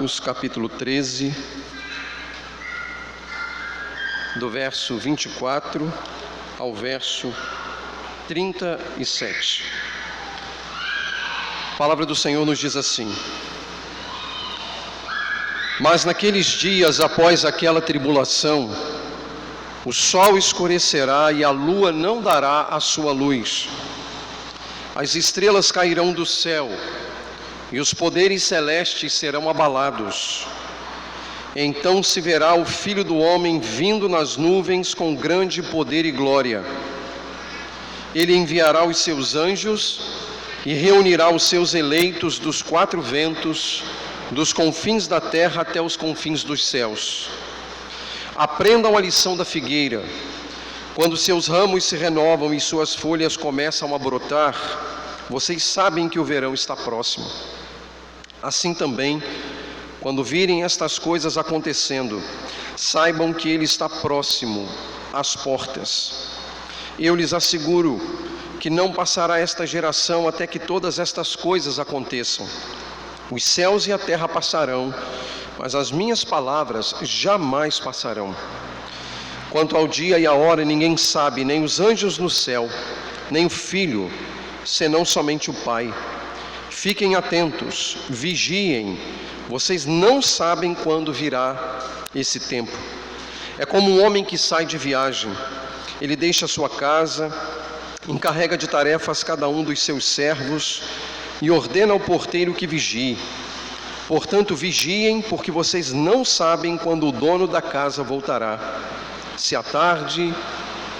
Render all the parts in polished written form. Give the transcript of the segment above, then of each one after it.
Marcos, capítulo 13, do verso 24 ao verso 37. A palavra do Senhor nos diz assim: Mas naqueles dias, após aquela tribulação, o sol escurecerá e a lua não dará a sua luz. As estrelas cairão do céu e os poderes celestes serão abalados. Então se verá o Filho do Homem vindo nas nuvens com grande poder e glória. Ele enviará os seus anjos e reunirá os seus eleitos dos quatro ventos, dos confins da terra até os confins dos céus. Aprendam a lição da figueira. Quando seus ramos se renovam e suas folhas começam a brotar, vocês sabem que o verão está próximo. Assim também, quando virem estas coisas acontecendo, saibam que ele está próximo às portas. Eu lhes asseguro que não passará esta geração até que todas estas coisas aconteçam. Os céus e a terra passarão, mas as minhas palavras jamais passarão. Quanto ao dia e à hora, ninguém sabe, nem os anjos no céu, nem o Filho, senão somente o Pai. Fiquem atentos, vigiem, vocês não sabem quando virá esse tempo. É como um homem que sai de viagem. Ele deixa sua casa, encarrega de tarefas cada um dos seus servos e ordena ao porteiro que vigie. Portanto, vigiem, porque vocês não sabem quando o dono da casa voltará. Se à tarde,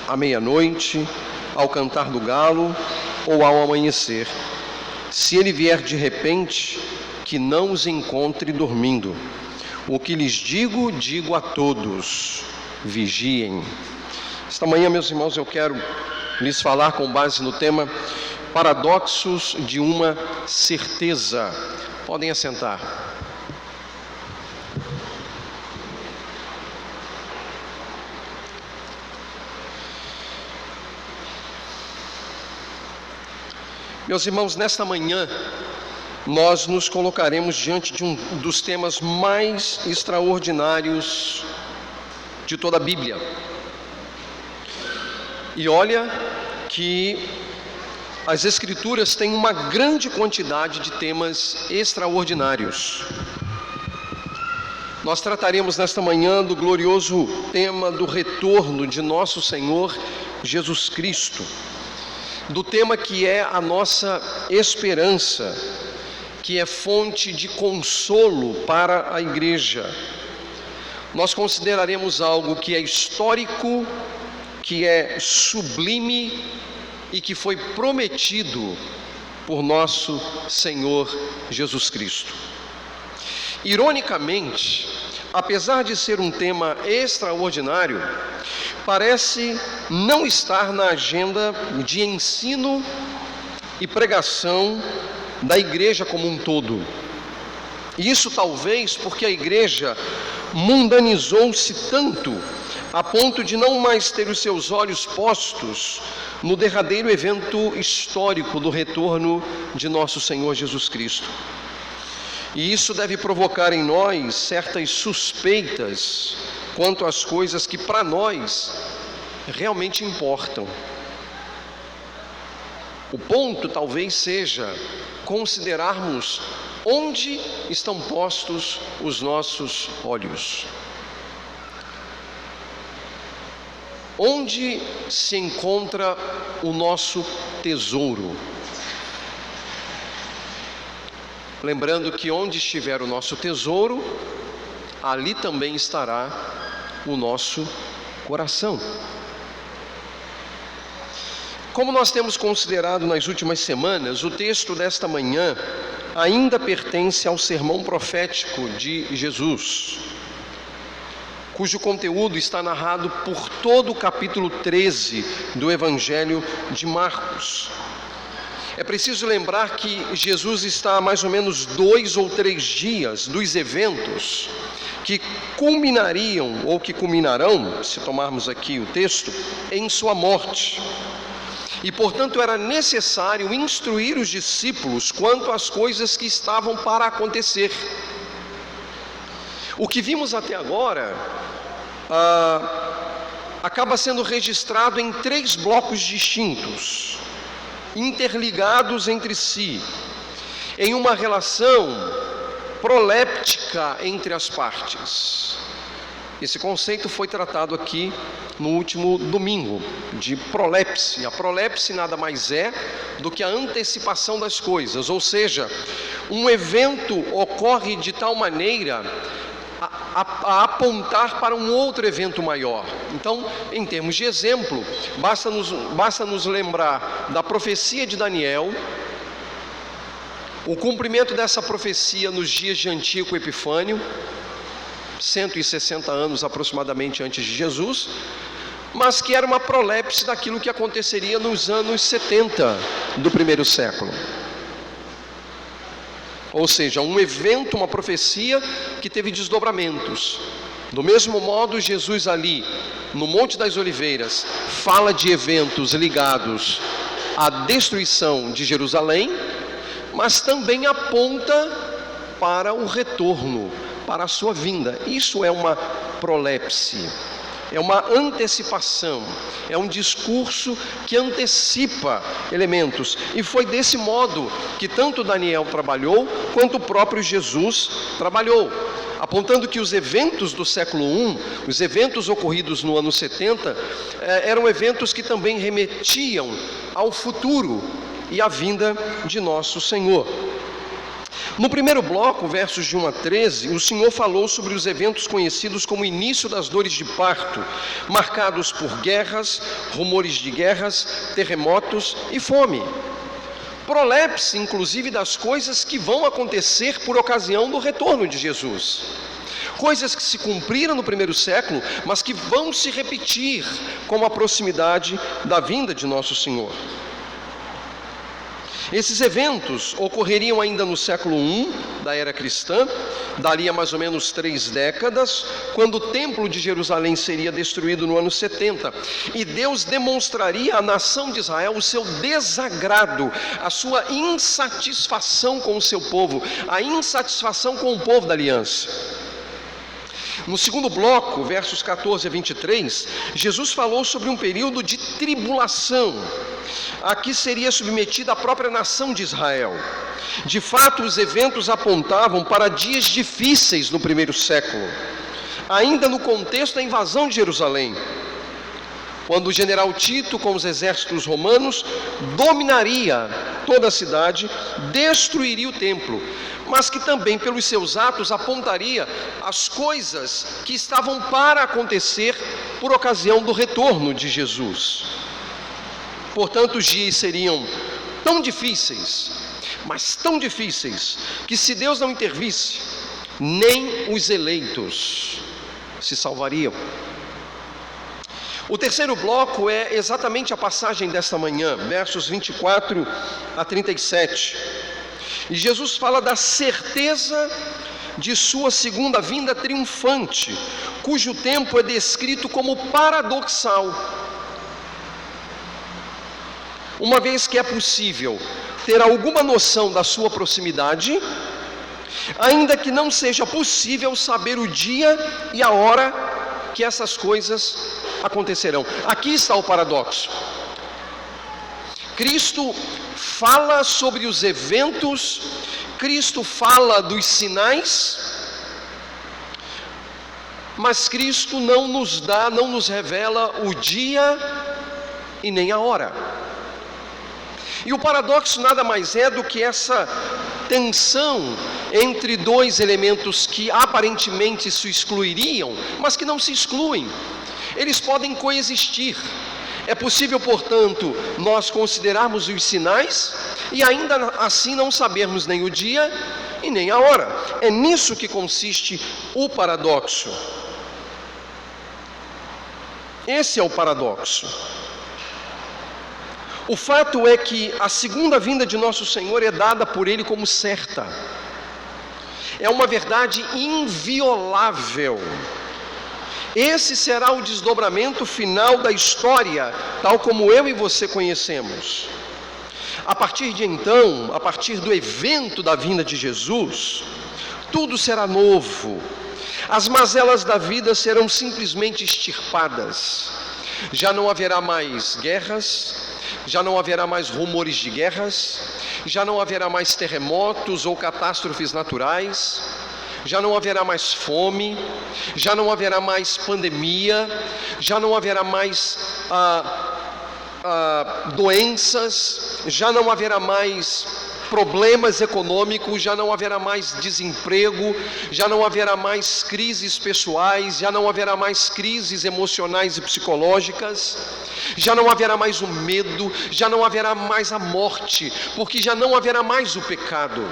à meia-noite, ao cantar do galo ou ao amanhecer. Se ele vier de repente, que não os encontre dormindo. O que lhes digo, digo a todos: vigiem. Esta manhã, meus irmãos, eu quero lhes falar com base no tema Paradoxos de uma certeza. Podem assentar. Meus irmãos, nesta manhã, nós nos colocaremos diante de um dos temas mais extraordinários de toda a Bíblia. E olha que as Escrituras têm uma grande quantidade de temas extraordinários. Nós trataremos nesta manhã do glorioso tema do retorno de nosso Senhor Jesus Cristo, do tema que é a nossa esperança, que é fonte de consolo para a igreja. Nós consideraremos algo que é histórico, que é sublime e que foi prometido por nosso Senhor Jesus Cristo. Ironicamente, apesar de ser um tema extraordinário, parece não estar na agenda de ensino e pregação da igreja como um todo. Isso talvez porque a igreja mundanizou-se tanto a ponto de não mais ter os seus olhos postos no derradeiro evento histórico do retorno de nosso Senhor Jesus Cristo. E isso deve provocar em nós certas suspeitas quanto às coisas que para nós realmente importam. O ponto talvez seja considerarmos onde estão postos os nossos olhos. Onde se encontra o nosso tesouro? Lembrando que onde estiver o nosso tesouro, ali também estará o nosso coração. Como nós temos considerado nas últimas semanas, o texto desta manhã ainda pertence ao sermão profético de Jesus, cujo conteúdo está narrado por todo o capítulo 13 do Evangelho de Marcos. É preciso lembrar que Jesus está a mais ou menos 2 ou 3 dias dos eventos que culminariam, ou que culminarão, se tomarmos aqui o texto, em sua morte. E, portanto, era necessário instruir os discípulos quanto às coisas que estavam para acontecer. O que vimos até agora acaba sendo registrado em 3 blocos distintos, interligados entre si, em uma relação proléptica entre as partes. Esse conceito foi tratado aqui no último domingo, de prolepse. A prolepse nada mais é do que a antecipação das coisas, ou seja, um evento ocorre de tal maneira a apontar para um outro evento maior. Então, em termos de exemplo, basta nos lembrar da profecia de Daniel, o cumprimento dessa profecia nos dias de Antíoco Epifânio, 160 anos aproximadamente antes de Jesus, mas que era uma prolepse daquilo que aconteceria nos anos 70 do primeiro século. Ou seja, um evento, uma profecia que teve desdobramentos. Do mesmo modo, Jesus ali, no Monte das Oliveiras, fala de eventos ligados à destruição de Jerusalém, mas também aponta para o retorno, para a sua vinda. Isso é uma prolepse, é uma antecipação, é um discurso que antecipa elementos. E foi desse modo que tanto Daniel trabalhou, quanto o próprio Jesus trabalhou, apontando que os eventos do século I, os eventos ocorridos no ano 70, eram eventos que também remetiam ao futuro e à vinda de nosso Senhor. No primeiro bloco, versos de 1 a 13, o Senhor falou sobre os eventos conhecidos como início das dores de parto, marcados por guerras, rumores de guerras, terremotos e fome. Prolepse, inclusive, das coisas que vão acontecer por ocasião do retorno de Jesus. Coisas que se cumpriram no primeiro século, mas que vão se repetir com a proximidade da vinda de nosso Senhor. Esses eventos ocorreriam ainda no século I da era cristã, dali a mais ou menos 3 décadas, quando o templo de Jerusalém seria destruído no ano 70, e Deus demonstraria à nação de Israel o seu desagrado, a sua insatisfação com o seu povo, a insatisfação com o povo da aliança. No segundo bloco, versos 14 a 23, Jesus falou sobre um período de tribulação, a que seria submetida a própria nação de Israel. De fato, os eventos apontavam para dias difíceis no primeiro século, ainda no contexto da invasão de Jerusalém, quando o general Tito, com os exércitos romanos, dominaria toda a cidade, destruiria o templo, mas que também pelos seus atos apontaria as coisas que estavam para acontecer por ocasião do retorno de Jesus. Portanto, os dias seriam tão difíceis, mas tão difíceis, que se Deus não intervisse, nem os eleitos se salvariam. O terceiro bloco é exatamente a passagem desta manhã, versos 24 a 37. E Jesus fala da certeza de sua segunda vinda triunfante, cujo tempo é descrito como paradoxal. Uma vez que é possível ter alguma noção da sua proximidade, ainda que não seja possível saber o dia e a hora que essas coisas acontecerão. Aqui está o paradoxo. Cristo fala sobre os eventos, Cristo fala dos sinais, mas Cristo não nos revela o dia e nem a hora. E o paradoxo nada mais é do que essa tensão entre dois elementos que aparentemente se excluiriam, mas que não se excluem. Eles podem coexistir. É possível, portanto, nós considerarmos os sinais e ainda assim não sabermos nem o dia e nem a hora. É nisso que consiste o paradoxo. Esse é o paradoxo. O fato é que a segunda vinda de nosso Senhor é dada por Ele como certa. É uma verdade inviolável. Esse será o desdobramento final da história, tal como eu e você conhecemos. A partir de então, a partir do evento da vinda de Jesus, tudo será novo. As mazelas da vida serão simplesmente extirpadas. Já não haverá mais guerras, já não haverá mais rumores de guerras, já não haverá mais terremotos ou catástrofes naturais, já não haverá mais fome, já não haverá mais pandemia, já não haverá mais doenças, já não haverá mais problemas econômicos, já não haverá mais desemprego, já não haverá mais crises pessoais, já não haverá mais crises emocionais e psicológicas, já não haverá mais o medo, já não haverá mais a morte, porque já não haverá mais o pecado.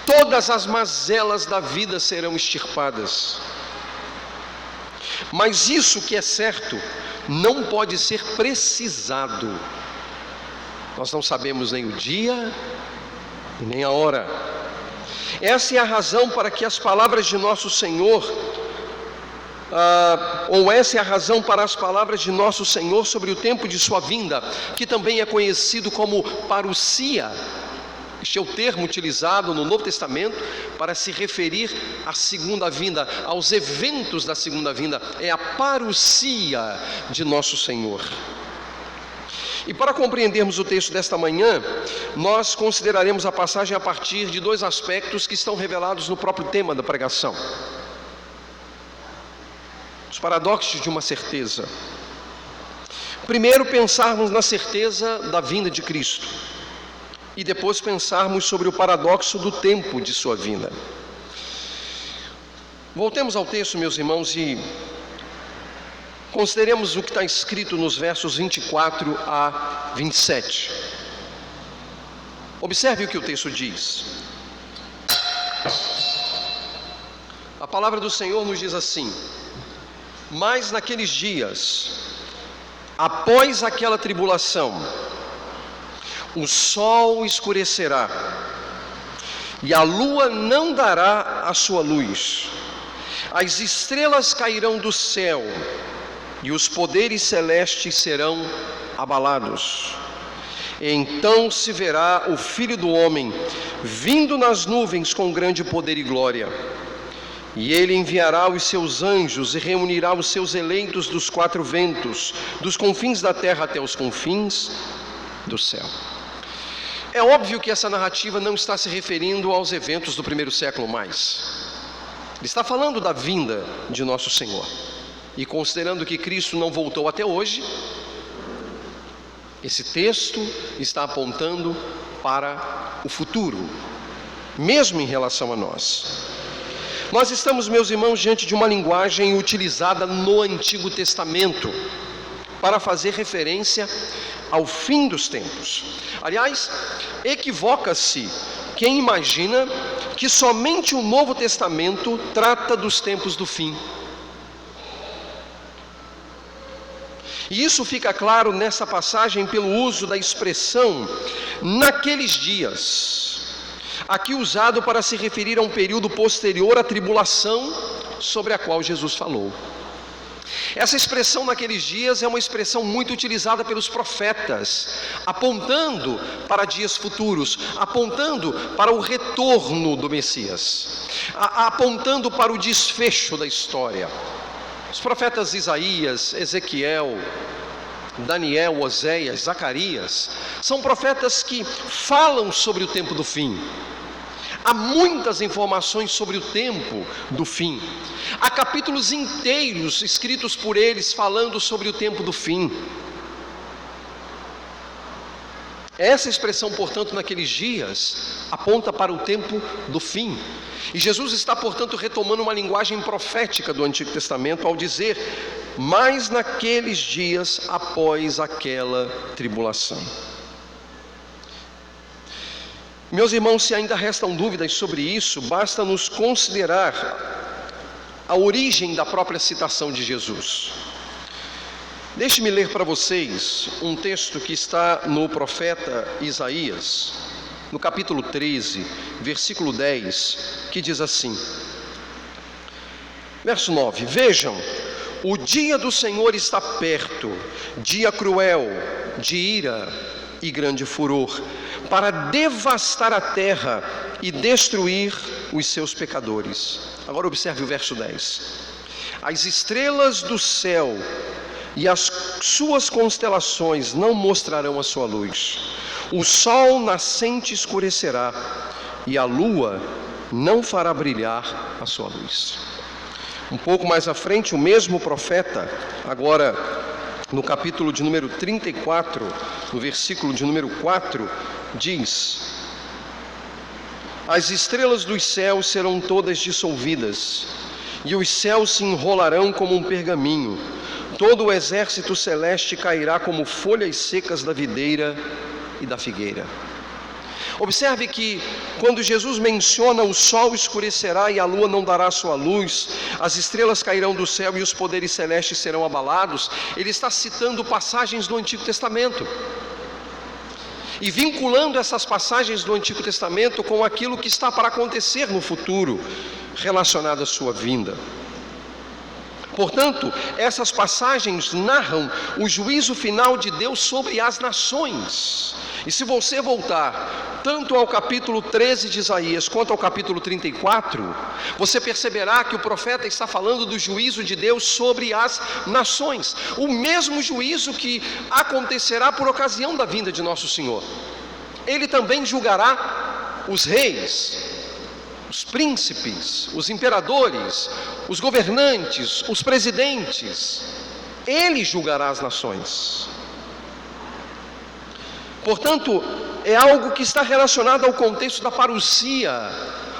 Todas as mazelas da vida serão extirpadas. Mas isso que é certo não pode ser precisado. Nós não sabemos nem o dia, nem a hora. Essa é a razão para que as palavras de nosso Senhor, essa é a razão para as palavras de nosso Senhor sobre o tempo de sua vinda, que também é conhecido como parousia. Este é o termo utilizado no Novo Testamento para se referir à segunda vinda, aos eventos da segunda vinda. É a parousia de nosso Senhor. E para compreendermos o texto desta manhã, nós consideraremos a passagem a partir de dois aspectos que estão revelados no próprio tema da pregação. Os paradoxos de uma certeza. Primeiro, pensarmos na certeza da vinda de Cristo. E depois pensarmos sobre o paradoxo do tempo de sua vinda. Voltemos ao texto, meus irmãos, e consideremos o que está escrito nos versos 24 a 27. Observe o que o texto diz. A palavra do Senhor nos diz assim: mas naqueles dias, após aquela tribulação, o sol escurecerá, e a lua não dará a sua luz, as estrelas cairão do céu, e os poderes celestes serão abalados. Então se verá o Filho do Homem vindo nas nuvens com grande poder e glória. E ele enviará os seus anjos e reunirá os seus eleitos dos quatro ventos, dos confins da terra até os confins do céu. É óbvio que essa narrativa não está se referindo aos eventos do primeiro século mais. Ele está falando da vinda de nosso Senhor. E considerando que Cristo não voltou até hoje, esse texto está apontando para o futuro, mesmo em relação a nós. Nós estamos, meus irmãos, diante de uma linguagem utilizada no Antigo Testamento para fazer referência ao fim dos tempos. Aliás, equivoca-se quem imagina que somente o Novo Testamento trata dos tempos do fim. E isso fica claro nessa passagem pelo uso da expressão naqueles dias, aqui usado para se referir a um período posterior à tribulação sobre a qual Jesus falou. Essa expressão naqueles dias é uma expressão muito utilizada pelos profetas, apontando para dias futuros, apontando para o retorno do Messias, apontando para o desfecho da história. Os profetas Isaías, Ezequiel, Daniel, Oséias, Zacarias, são profetas que falam sobre o tempo do fim. Há muitas informações sobre o tempo do fim. Há capítulos inteiros escritos por eles falando sobre o tempo do fim. Essa expressão, portanto, naqueles dias, aponta para o tempo do fim. E Jesus está, portanto, retomando uma linguagem profética do Antigo Testamento ao dizer: mas naqueles dias após aquela tribulação. Meus irmãos, se ainda restam dúvidas sobre isso, basta nos considerar a origem da própria citação de Jesus. Deixe-me ler para vocês um texto que está no profeta Isaías, no capítulo 13, versículo 10, que diz assim, verso 9: vejam, o dia do Senhor está perto, dia cruel, de ira e grande furor, para devastar a terra e destruir os seus pecadores. Agora observe o verso 10. As estrelas do céu e as suas constelações não mostrarão a sua luz. O sol nascente escurecerá e a lua não fará brilhar a sua luz. Um pouco mais à frente, o mesmo profeta, agora no capítulo de número 34, no versículo de número 4, diz: as estrelas dos céus serão todas dissolvidas, e os céus se enrolarão como um pergaminho. Todo o exército celeste cairá como folhas secas da videira e da figueira. Observe que quando Jesus menciona o sol escurecerá e a lua não dará sua luz, as estrelas cairão do céu e os poderes celestes serão abalados, ele está citando passagens do Antigo Testamento e vinculando essas passagens do Antigo Testamento com aquilo que está para acontecer no futuro, relacionado à sua vinda. Portanto, essas passagens narram o juízo final de Deus sobre as nações. E se você voltar tanto ao capítulo 13 de Isaías quanto ao capítulo 34, você perceberá que o profeta está falando do juízo de Deus sobre as nações. O mesmo juízo que acontecerá por ocasião da vinda de nosso Senhor. Ele também julgará os reis, os príncipes, os imperadores, os governantes, os presidentes. Ele julgará as nações. Portanto, é algo que está relacionado ao contexto da parousia,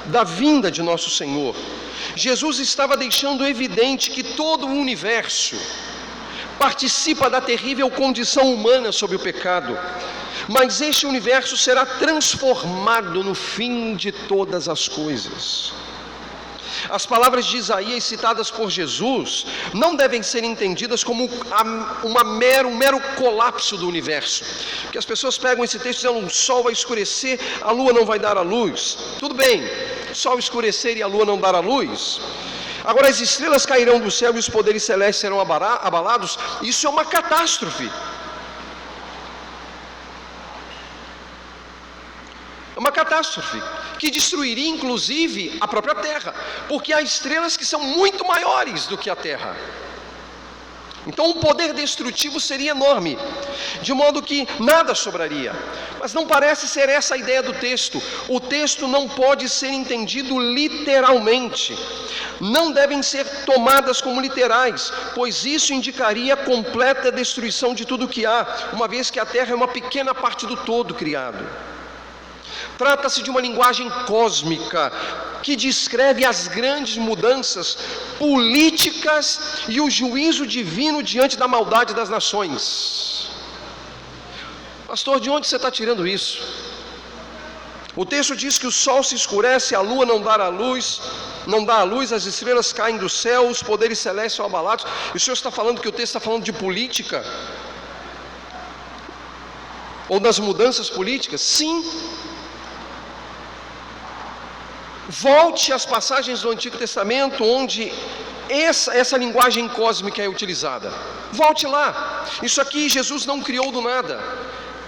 da vinda de nosso Senhor. Jesus estava deixando evidente que todo o universo participa da terrível condição humana sob o pecado, mas este universo será transformado no fim de todas as coisas. As palavras de Isaías citadas por Jesus não devem ser entendidas como um mero colapso do universo, porque as pessoas pegam esse texto dizendo: o sol vai escurecer, a lua não vai dar a luz. Tudo bem, o sol escurecer e a lua não dar a luz. Agora, as estrelas cairão do céu e os poderes celestes serão abalados. Isso é uma catástrofe. Uma catástrofe que destruiria inclusive a própria terra, porque há estrelas que são muito maiores do que a terra. Então o poder destrutivo seria enorme, de modo que nada sobraria. Mas não parece ser essa a ideia do texto. O texto não pode ser entendido literalmente. Não devem ser tomadas como literais, pois isso indicaria a completa destruição de tudo que há, uma vez que a terra é uma pequena parte do todo criado. Trata-se de uma linguagem cósmica que descreve as grandes mudanças políticas e o juízo divino diante da maldade das nações. Pastor, de onde você está tirando isso? O texto diz que o sol se escurece, a lua não dá a luz, as estrelas caem do céu, os poderes celestes são abalados. E o senhor está falando que o texto está falando de política? Ou das mudanças políticas? Sim. Volte às passagens do Antigo Testamento onde essa linguagem cósmica é utilizada. Volte lá. Isso aqui Jesus não criou do nada.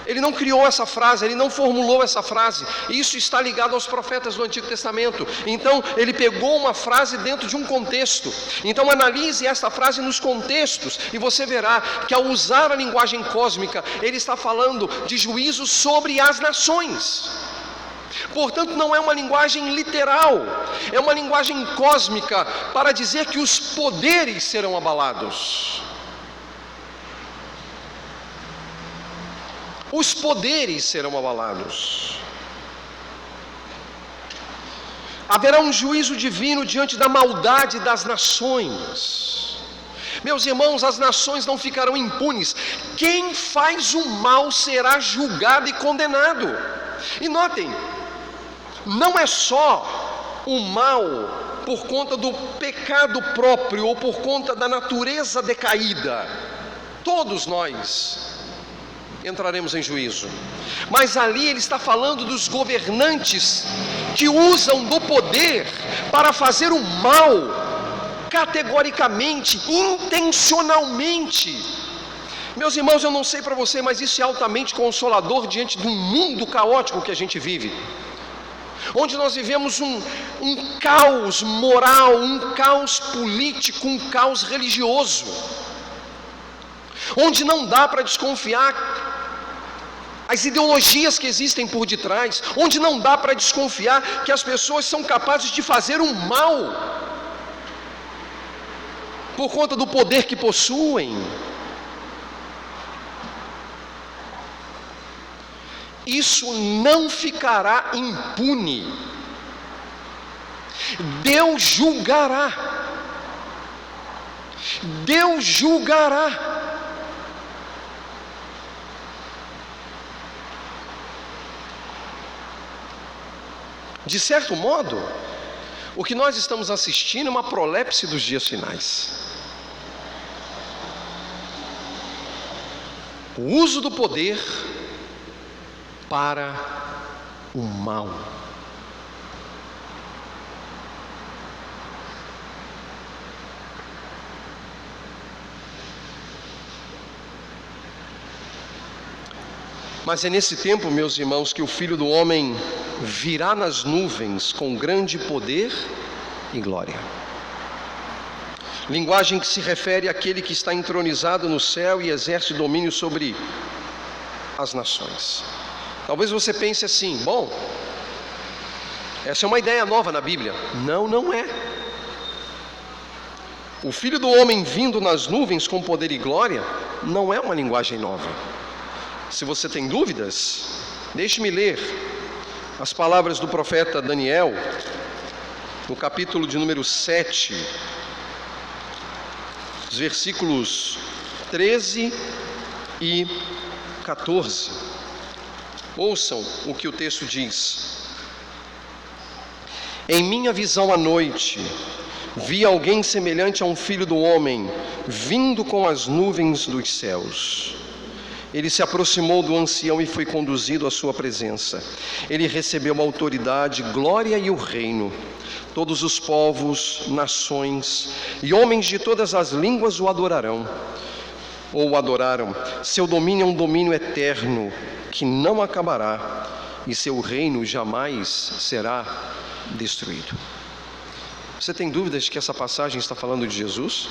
Ele não criou essa frase, ele não formulou essa frase. Isso está ligado aos profetas do Antigo Testamento. Então, ele pegou uma frase dentro de um contexto. Então, analise essa frase nos contextos e você verá que ao usar a linguagem cósmica, ele está falando de juízo sobre as nações. Portanto, não é uma linguagem literal, é uma linguagem cósmica para dizer que os poderes serão abalados. Os poderes serão abalados. Haverá um juízo divino diante da maldade das nações. Meus irmãos, as nações não ficarão impunes. Quem faz o mal será julgado e condenado. E notem, não é só o mal por conta do pecado próprio ou por conta da natureza decaída. Todos nós entraremos em juízo. Mas ali ele está falando dos governantes que usam do poder para fazer o mal, categoricamente, intencionalmente. Meus irmãos, eu não sei para você, mas isso é altamente consolador diante do mundo caótico que a gente vive, onde nós vivemos um caos moral, um caos político, um caos religioso, onde não dá para desconfiar as ideologias que existem por detrás, onde não dá para desconfiar que as pessoas são capazes de fazer um mal por conta do poder que possuem. Isso não ficará impune. Deus julgará. Deus julgará. De certo modo, o que nós estamos assistindo é uma prolepse dos dias finais. O uso do poder para o mal. Mas é nesse tempo, meus irmãos, que o Filho do Homem virá nas nuvens com grande poder e glória. Linguagem que se refere àquele que está entronizado no céu e exerce domínio sobre as nações. Talvez você pense assim: bom, essa é uma ideia nova na Bíblia. Não, não é. O Filho do Homem vindo nas nuvens com poder e glória não é uma linguagem nova. Se você tem dúvidas, deixe-me ler as palavras do profeta Daniel, no capítulo de número 7, os versículos 13 e 14. Ouçam o que o texto diz. Em minha visão à noite, vi alguém semelhante a um filho do homem, vindo com as nuvens dos céus. Ele se aproximou do ancião e foi conduzido à sua presença. Ele recebeu a autoridade, glória e o reino. Todos os povos, nações e homens de todas as línguas o adorarão, ou o adoraram. Seu domínio é um domínio eterno, que não acabará, e seu reino jamais será destruído. Você tem dúvidas de que essa passagem está falando de Jesus?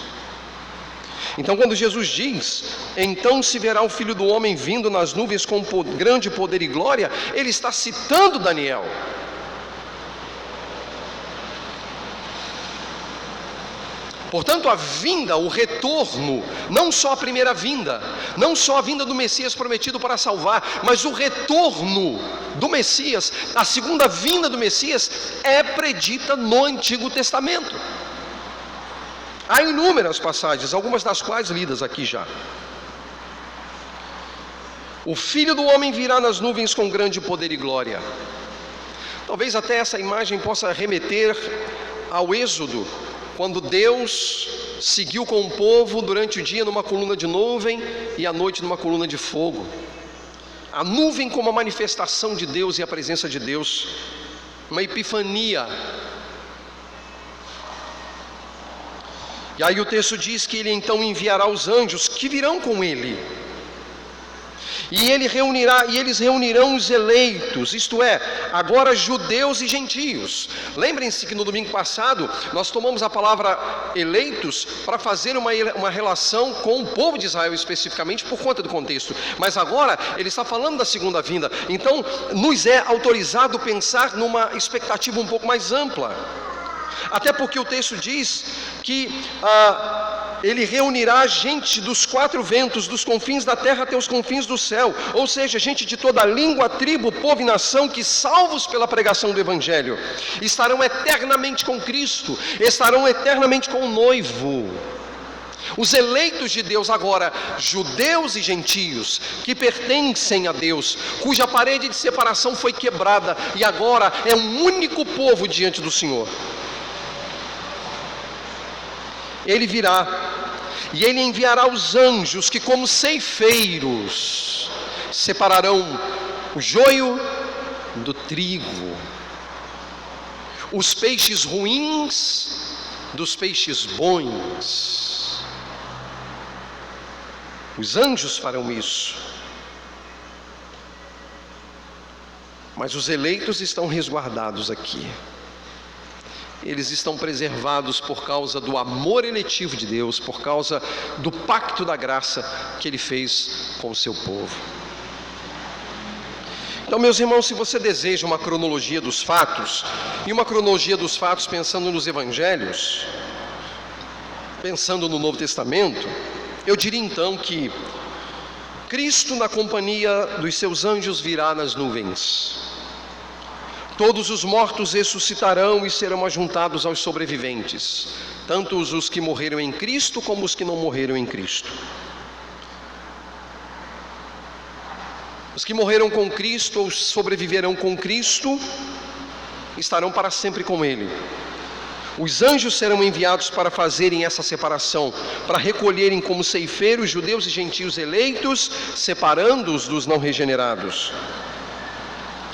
Então, quando Jesus diz, então se verá o Filho do Homem vindo nas nuvens com grande poder e glória, ele está citando Daniel. Portanto, a vinda, o retorno, não só a primeira vinda, não só a vinda do Messias prometido para salvar, mas o retorno do Messias, a segunda vinda do Messias, é predita no Antigo Testamento. Há inúmeras passagens, algumas das quais lidas aqui já. O Filho do Homem virá nas nuvens com grande poder e glória. Talvez até essa imagem possa remeter ao Êxodo, quando Deus seguiu com o povo durante o dia numa coluna de nuvem e à noite numa coluna de fogo. A nuvem como a manifestação de Deus e a presença de Deus, uma epifania. E aí o texto diz que ele então enviará os anjos que virão com ele. E eles reunirão os eleitos, isto é, agora judeus e gentios. Lembrem-se que no domingo passado nós tomamos a palavra eleitos para fazer uma relação com o povo de Israel especificamente por conta do contexto. Mas agora ele está falando da segunda vinda. Então nos é autorizado pensar numa expectativa um pouco mais ampla. Até porque o texto diz que ele reunirá gente dos quatro ventos, dos confins da terra até os confins do céu, ou seja, gente de toda língua, tribo, povo e nação, que salvos pela pregação do Evangelho, estarão eternamente com Cristo, estarão eternamente com o noivo. Os eleitos de Deus agora, judeus e gentios, que pertencem a Deus, cuja parede de separação foi quebrada, e agora é um único povo diante do Senhor. Ele virá, e ele enviará os anjos que como ceifeiros separarão o joio do trigo, os peixes ruins dos peixes bons. Os anjos farão isso. Mas os eleitos estão resguardados aqui. Eles estão preservados por causa do amor eletivo de Deus, por causa do pacto da graça que Ele fez com o seu povo. Então, meus irmãos, se você deseja uma cronologia dos fatos, e uma cronologia dos fatos pensando nos evangelhos, pensando no Novo Testamento, eu diria então que Cristo, na companhia dos seus anjos, virá nas nuvens. Todos os mortos ressuscitarão e serão ajuntados aos sobreviventes, tanto os que morreram em Cristo como os que não morreram em Cristo. Os que morreram com Cristo ou sobreviverão com Cristo estarão para sempre com Ele. Os anjos serão enviados para fazerem essa separação, para recolherem como ceifeiros judeus e gentios eleitos, separando-os dos não regenerados.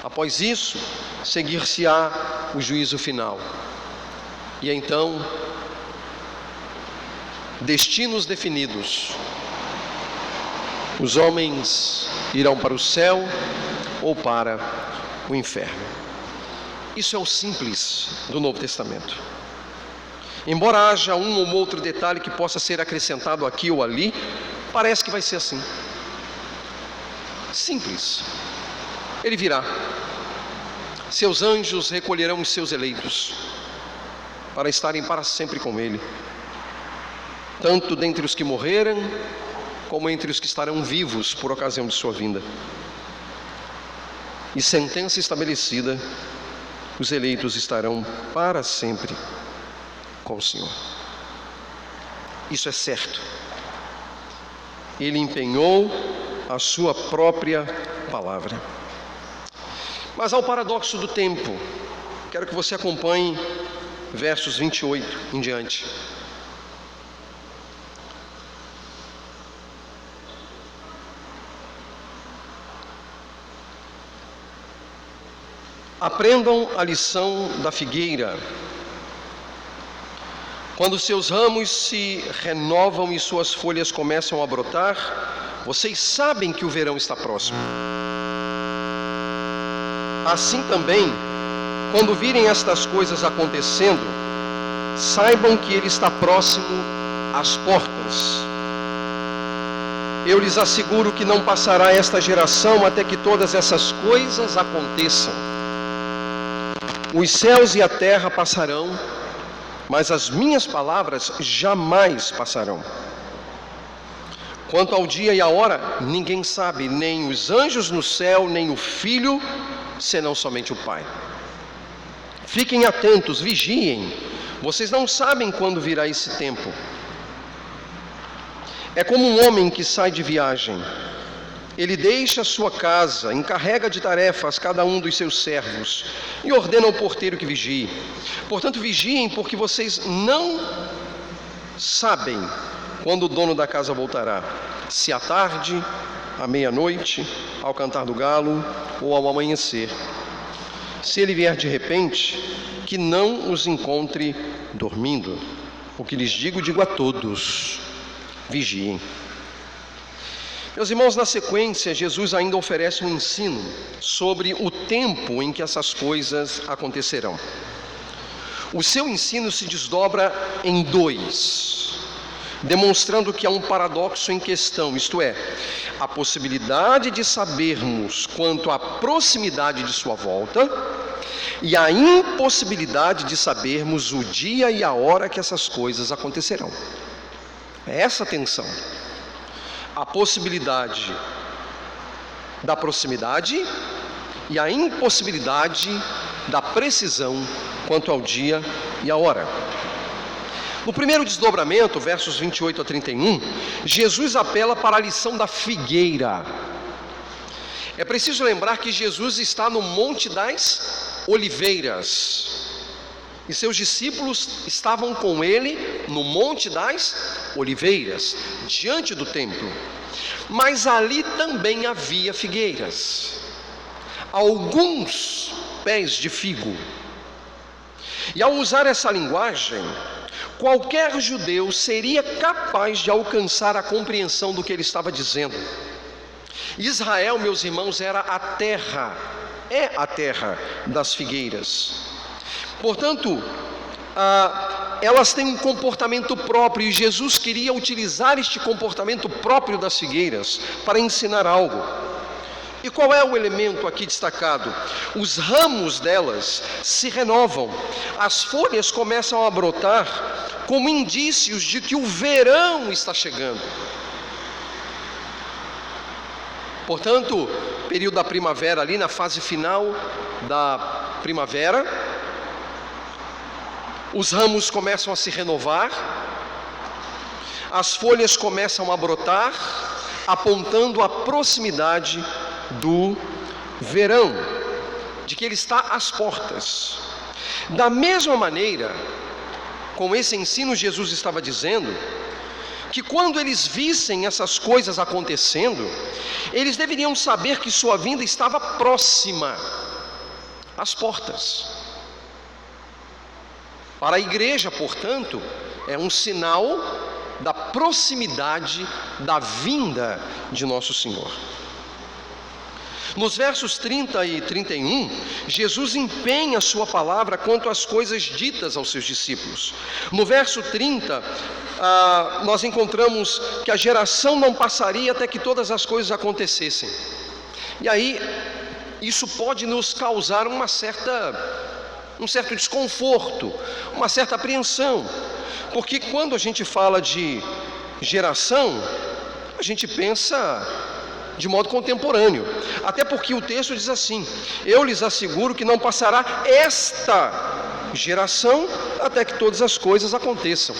Após isso, seguir-se-á o juízo final. E então, destinos definidos. Os homens irão para o céu ou para o inferno. Isso é o simples do Novo Testamento. Embora haja um ou outro detalhe que possa ser acrescentado aqui ou ali, parece que vai ser assim. Simples. Ele virá. Seus anjos recolherão os seus eleitos para estarem para sempre com Ele, tanto dentre os que morreram, como entre os que estarão vivos por ocasião de sua vinda. E sentença estabelecida, os eleitos estarão para sempre com o Senhor. Isso é certo. Ele empenhou a sua própria palavra. Mas há o paradoxo do tempo. Quero que você acompanhe versos 28 em diante. Aprendam a lição da figueira. Quando seus ramos se renovam e suas folhas começam a brotar, vocês sabem que o verão está próximo. Assim também, quando virem estas coisas acontecendo, saibam que Ele está próximo às portas. Eu lhes asseguro que não passará esta geração até que todas essas coisas aconteçam. Os céus e a terra passarão, mas as minhas palavras jamais passarão. Quanto ao dia e a hora, ninguém sabe, nem os anjos no céu, nem o Filho, senão somente o Pai. Fiquem atentos, vigiem. Vocês não sabem quando virá esse tempo. É como um homem que sai de viagem. Ele deixa a sua casa, encarrega de tarefas cada um dos seus servos e ordena ao porteiro que vigie. Portanto, vigiem, porque vocês não sabem quando o dono da casa voltará, se à tarde, à meia-noite, ao cantar do galo ou ao amanhecer. Se ele vier de repente, que não os encontre dormindo. O que lhes digo a todos: vigiem. Meus irmãos, na sequência, Jesus ainda oferece um ensino sobre o tempo em que essas coisas acontecerão. O seu ensino se desdobra em dois, demonstrando que há um paradoxo em questão, isto é, a possibilidade de sabermos quanto à proximidade de sua volta e a impossibilidade de sabermos o dia e a hora que essas coisas acontecerão. É essa a tensão. A possibilidade da proximidade e a impossibilidade da precisão quanto ao dia e a hora. No primeiro desdobramento, versos 28 a 31, Jesus apela para a lição da figueira. É preciso lembrar que Jesus está no Monte das Oliveiras. E seus discípulos estavam com ele no Monte das Oliveiras, diante do templo. Mas ali também havia figueiras, alguns pés de figo. E ao usar essa linguagem, qualquer judeu seria capaz de alcançar a compreensão do que ele estava dizendo. Israel, meus irmãos, era a terra, é a terra das figueiras. Portanto, elas têm um comportamento próprio, e Jesus queria utilizar este comportamento próprio das figueiras para ensinar algo. E qual é o elemento aqui destacado? Os ramos delas se renovam, as folhas começam a brotar como indícios de que o verão está chegando. Portanto, período da primavera, ali na fase final da primavera, os ramos começam a se renovar, as folhas começam a brotar, apontando a proximidade do verão, de que ele está às portas. Da mesma maneira, com esse ensino, Jesus estava dizendo que quando eles vissem essas coisas acontecendo, eles deveriam saber que sua vinda estava próxima, às portas. Para a igreja, portanto, é um sinal da proximidade da vinda de nosso Senhor. Nos versos 30 e 31, Jesus empenha a sua palavra quanto às coisas ditas aos seus discípulos. No verso 30, nós encontramos que a geração não passaria até que todas as coisas acontecessem. E aí, isso pode nos causar um certo desconforto, uma certa apreensão, porque quando a gente fala de geração, a gente pensa de modo contemporâneo, até porque o texto diz assim: eu lhes asseguro que não passará esta geração até que todas as coisas aconteçam.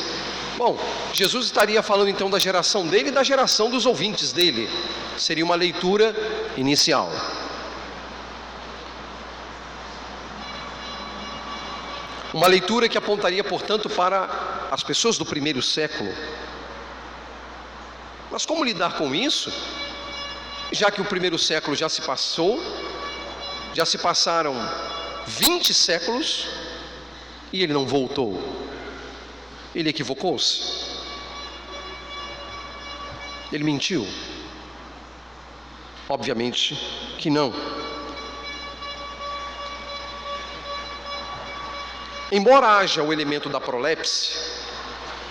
Bom, Jesus estaria falando então da geração dele e da geração dos ouvintes dele. Seria uma leitura inicial. Uma leitura que apontaria, portanto, para as pessoas do primeiro século. Mas como lidar com isso? Já que o primeiro século já se passou, já se passaram 20 séculos e ele não voltou. Ele equivocou-se? Ele mentiu? Obviamente que não. Embora haja o elemento da prolepse,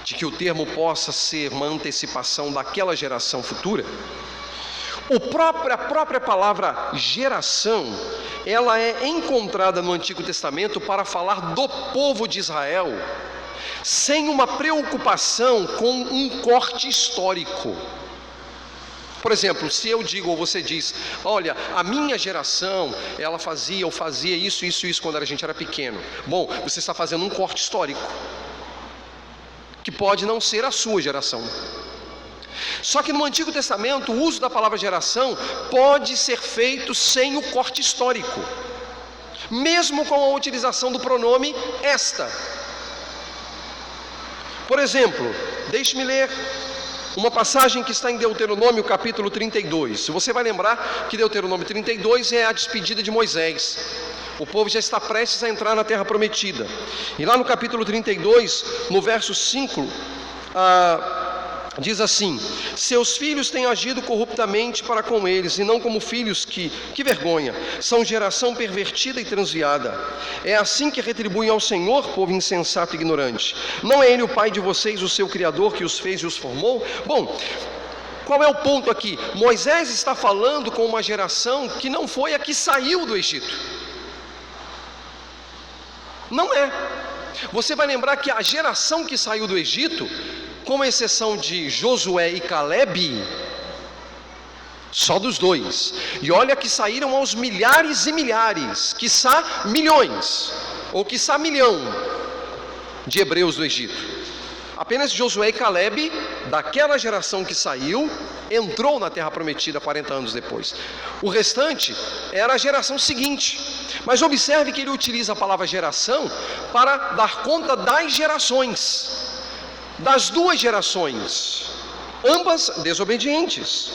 de que o termo possa ser uma antecipação daquela geração futura, a própria palavra geração, ela é encontrada no Antigo Testamento para falar do povo de Israel, sem uma preocupação com um corte histórico. Por exemplo, se eu digo ou você diz: olha, a minha geração, ela fazia ou fazia isso quando a gente era pequeno. Bom, você está fazendo um corte histórico, que pode não ser a sua geração. Só que no Antigo Testamento, o uso da palavra geração pode ser feito sem o corte histórico, mesmo com a utilização do pronome esta. Por exemplo, deixe-me ler uma passagem que está em Deuteronômio capítulo 32. Você vai lembrar que Deuteronômio 32 é a despedida de Moisés. O povo já está prestes a entrar na terra prometida. E lá no capítulo 32, no verso 5, diz assim: seus filhos têm agido corruptamente para com eles, e não como filhos que vergonha, são geração pervertida e transviada. É assim que retribuem ao Senhor, povo insensato e ignorante. Não é Ele o Pai de vocês, o seu Criador, que os fez e os formou? Bom, qual é o ponto aqui? Moisés está falando com uma geração que não foi a que saiu do Egito. Não é. Você vai lembrar que a geração que saiu do Egito, com exceção de Josué e Calebe, só dos dois, e olha que saíram aos milhares e milhares, quiçá milhões, ou quiçá milhão de hebreus do Egito. Apenas Josué e Calebe, daquela geração que saiu, entrou na terra prometida 40 anos depois. O restante era a geração seguinte. Mas observe que ele utiliza a palavra geração para dar conta das gerações, das duas gerações, ambas desobedientes.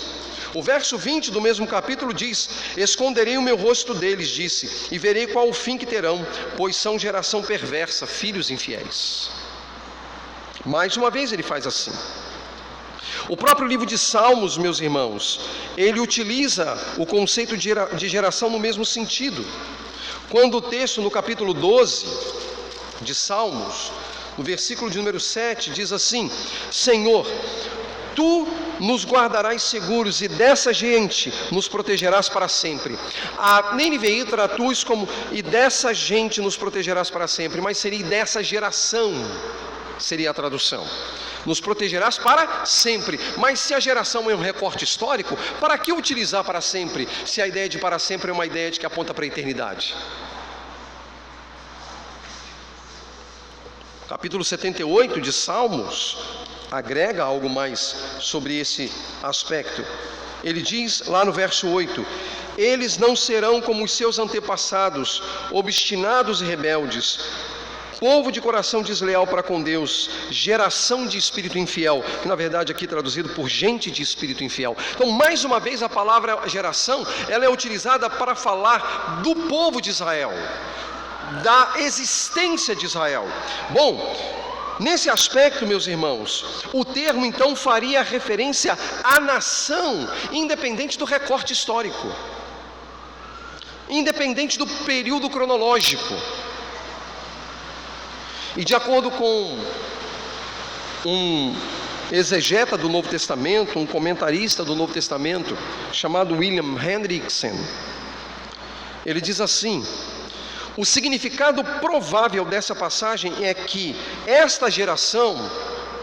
O verso 20 do mesmo capítulo diz: esconderei o meu rosto deles, disse, e verei qual o fim que terão, pois são geração perversa, filhos infiéis. Mais uma vez ele faz assim. O próprio livro de Salmos, meus irmãos, ele utiliza o conceito de geração no mesmo sentido. Quando o texto no capítulo 12 de Salmos, no versículo de número 7, diz assim: Senhor, Tu nos guardarás seguros e dessa gente nos protegerás para sempre. A NVI traduz como e dessa gente nos protegerás para sempre, mas seria e dessa geração, seria a tradução. Nos protegerás para sempre. Mas se a geração é um recorte histórico, para que utilizar para sempre, se a ideia de para sempre é uma ideia de que aponta para a eternidade? Capítulo 78 de Salmos agrega algo mais sobre esse aspecto. Ele diz lá no verso 8: eles não serão como os seus antepassados, obstinados e rebeldes, povo de coração desleal para com Deus, geração de espírito infiel, que na verdade aqui traduzido por gente de espírito infiel. Então, mais uma vez, a palavra geração, ela é utilizada para falar do povo de Israel, da existência de Israel. Bom, nesse aspecto, meus irmãos, o termo então faria referência à nação, independente do recorte histórico, independente do período cronológico. E de acordo com um exegeta do Novo Testamento, um comentarista do Novo Testamento, chamado William Hendrickson, ele diz assim: o significado provável dessa passagem é que esta geração,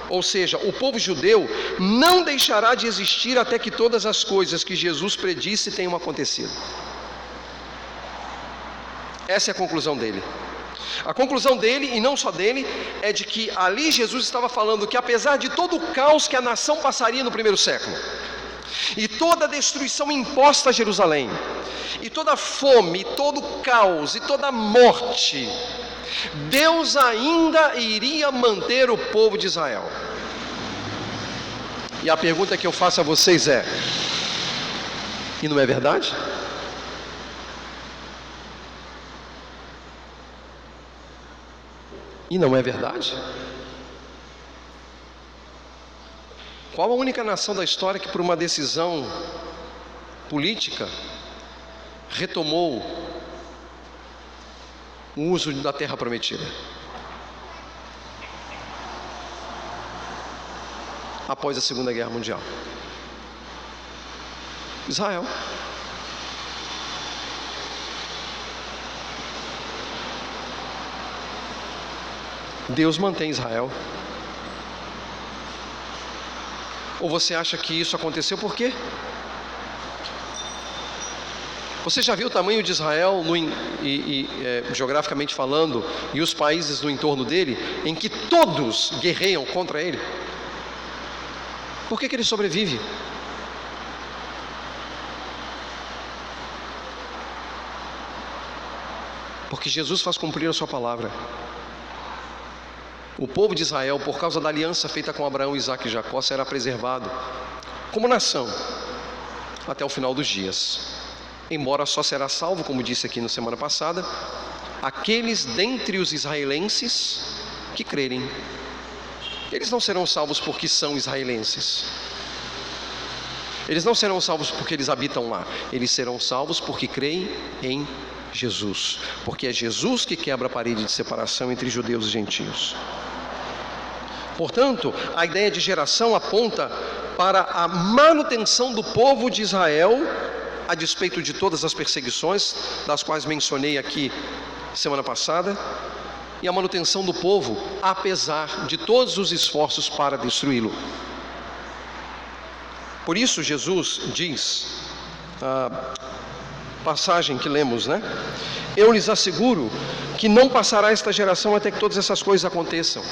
ou seja, o povo judeu, não deixará de existir até que todas as coisas que Jesus predisse tenham acontecido. Essa é a conclusão dele. A conclusão dele, e não só dele, é de que ali Jesus estava falando que apesar de todo o caos que a nação passaria no primeiro século, e toda a destruição imposta a Jerusalém, e toda a fome, e todo o caos, e toda a morte, Deus ainda iria manter o povo de Israel. E a pergunta que eu faço a vocês é: e não é verdade? E não é verdade? Qual a única nação da história que por uma decisão política retomou o uso da terra prometida? Após a Segunda Guerra Mundial. Israel. Deus mantém Israel. Ou você acha que isso aconteceu por quê? Você já viu o tamanho de Israel, geograficamente falando, e os países no entorno dele, em que todos guerreiam contra ele? Por que ele sobrevive? Porque Jesus faz cumprir a sua palavra. O povo de Israel, por causa da aliança feita com Abraão, Isaque e Jacó, será preservado como nação até o final dos dias. Embora só será salvo, como disse aqui na semana passada, aqueles dentre os israelenses que crerem. Eles não serão salvos porque são israelenses. Eles não serão salvos porque eles habitam lá. Eles serão salvos porque creem em Jesus. Porque é Jesus que quebra a parede de separação entre judeus e gentios. Portanto, a ideia de geração aponta para a manutenção do povo de Israel, a despeito de todas as perseguições, das quais mencionei aqui semana passada, e a manutenção do povo, apesar de todos os esforços para destruí-lo. Por isso Jesus diz, a passagem que lemos, né? Eu lhes asseguro que não passará esta geração até que todas essas coisas aconteçam.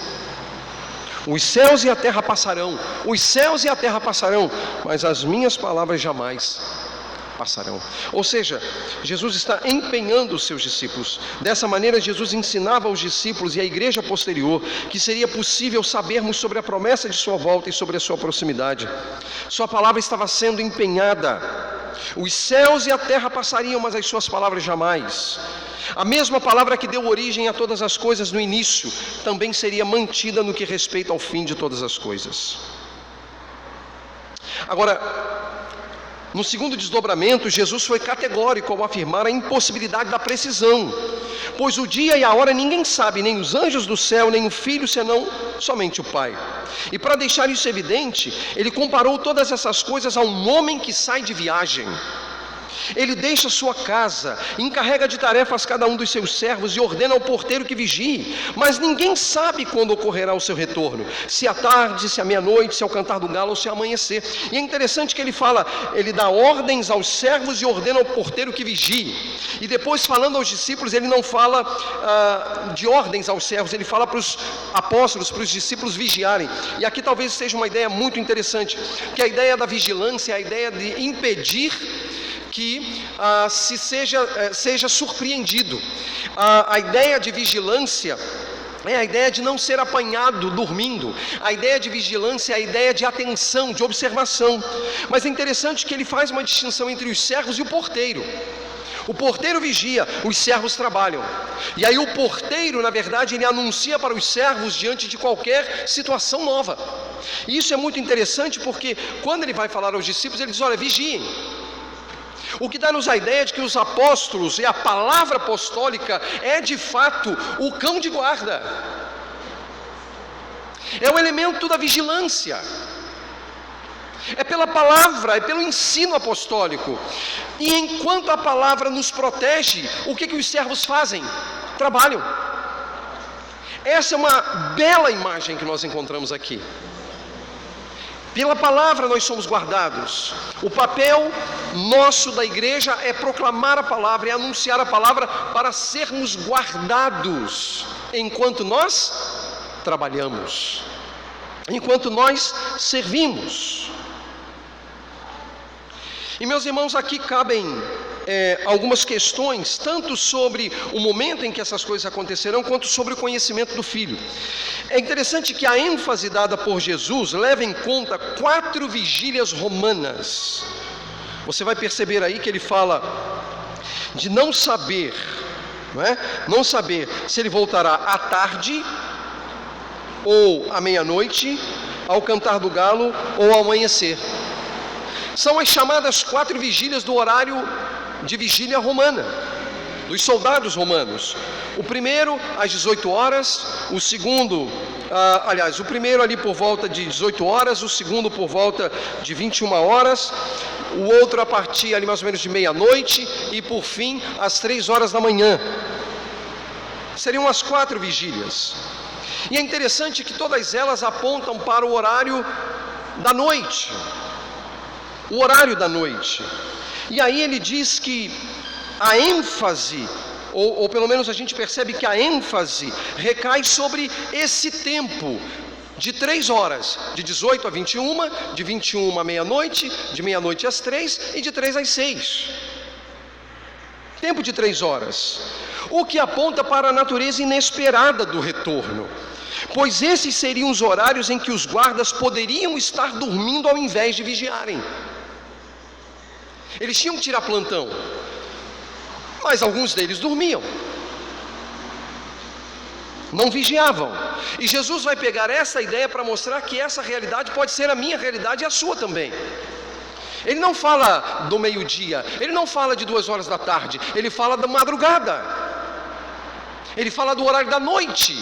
Os céus e a terra passarão, os céus e a terra passarão, mas as minhas palavras jamais passarão. Ou seja, Jesus está empenhando os seus discípulos. Dessa maneira, Jesus ensinava aos discípulos e à igreja posterior que seria possível sabermos sobre a promessa de sua volta e sobre a sua proximidade. Sua palavra estava sendo empenhada. Os céus e a terra passariam, mas as suas palavras jamais. A mesma palavra que deu origem a todas as coisas no início, também seria mantida no que respeita ao fim de todas as coisas. Agora, no segundo desdobramento, Jesus foi categórico ao afirmar a impossibilidade da precisão, pois o dia e a hora ninguém sabe, nem os anjos do céu, nem o Filho, senão somente o Pai. E para deixar isso evidente, ele comparou todas essas coisas a um homem que sai de viagem. Ele deixa sua casa, encarrega de tarefas cada um dos seus servos e ordena ao porteiro que vigie, mas ninguém sabe quando ocorrerá o seu retorno, se à tarde, se à meia-noite, se ao cantar do galo ou se ao amanhecer. E é interessante que ele dá ordens aos servos e ordena ao porteiro que vigie. E depois, falando aos discípulos, ele não fala de ordens aos servos, ele fala para os apóstolos, para os discípulos vigiarem. E aqui talvez seja uma ideia muito interessante, que a ideia da vigilância é a ideia de impedir que seja surpreendido. A ideia de vigilância é a ideia de não ser apanhado dormindo. A ideia de vigilância é a ideia de atenção, de observação. Mas é interessante que ele faz uma distinção entre os servos e o porteiro. O porteiro vigia, os servos trabalham. E aí o porteiro, na verdade, ele anuncia para os servos diante de qualquer situação nova. E isso é muito interessante porque quando ele vai falar aos discípulos, ele diz: olha, vigiem. O que dá-nos a ideia de que os apóstolos e a palavra apostólica é de fato o cão de guarda, é o elemento da vigilância, é pela palavra, é pelo ensino apostólico. E enquanto a palavra nos protege, o que os servos fazem? Trabalham. Essa é uma bela imagem que nós encontramos aqui. Pela palavra nós somos guardados. O papel nosso da igreja é proclamar a palavra, é anunciar a palavra para sermos guardados enquanto nós trabalhamos, enquanto nós servimos. E meus irmãos, aqui cabem algumas questões, tanto sobre o momento em que essas coisas acontecerão, quanto sobre o conhecimento do Filho. É interessante que a ênfase dada por Jesus leva em conta 4 vigílias romanas. Você vai perceber aí que ele fala de não saber, não saber se ele voltará à tarde, ou à meia-noite, ao cantar do galo, ou ao amanhecer. São as chamadas 4 vigílias do horário de vigília romana, dos soldados romanos. O primeiro às 18 horas, o segundo, o primeiro ali por volta de 18 horas, o segundo por volta de 21 horas, o outro a partir ali mais ou menos de meia-noite e por fim às 3 horas da manhã. Seriam as 4 vigílias. E é interessante que todas elas apontam para o horário da noite. O horário da noite. E aí ele diz que a ênfase, ou pelo menos a gente percebe que a ênfase recai sobre esse tempo de 3 horas, de 18 a 21, de 21 à meia-noite, de meia-noite às 3 e de 3 às 6. Tempo de 3 horas. O que aponta para a natureza inesperada do retorno, pois esses seriam os horários em que os guardas poderiam estar dormindo ao invés de vigiarem. Eles tinham que tirar plantão, mas alguns deles dormiam, não vigiavam. E Jesus vai pegar essa ideia para mostrar que essa realidade pode ser a minha realidade e a sua também. Ele não fala do meio-dia, ele não fala de 2 horas da tarde, ele fala da madrugada, ele fala do horário da noite.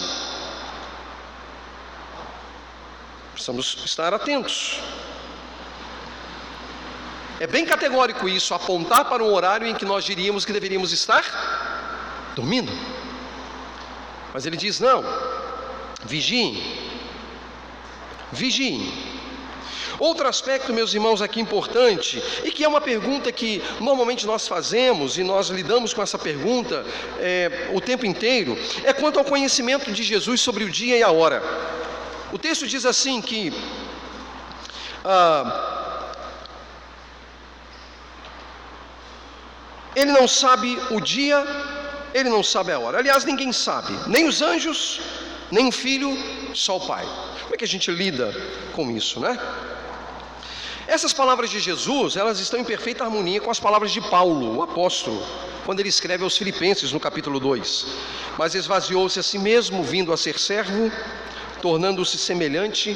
Precisamos estar atentos. É bem categórico isso, apontar para um horário em que nós diríamos que deveríamos estar dormindo. Mas ele diz: não, vigiem, vigiem. Outro aspecto, meus irmãos, aqui importante, e que é uma pergunta que normalmente nós fazemos, e nós lidamos com essa pergunta o tempo inteiro, é quanto ao conhecimento de Jesus sobre o dia e a hora. O texto diz assim que ele não sabe o dia, ele não sabe a hora. Aliás, ninguém sabe, nem os anjos, nem o Filho, só o Pai. Como é que a gente lida com isso, né? Essas palavras de Jesus, elas estão em perfeita harmonia com as palavras de Paulo, o apóstolo, quando ele escreve aos Filipenses no capítulo 2. Mas esvaziou-se a si mesmo, vindo a ser servo, tornando-se semelhante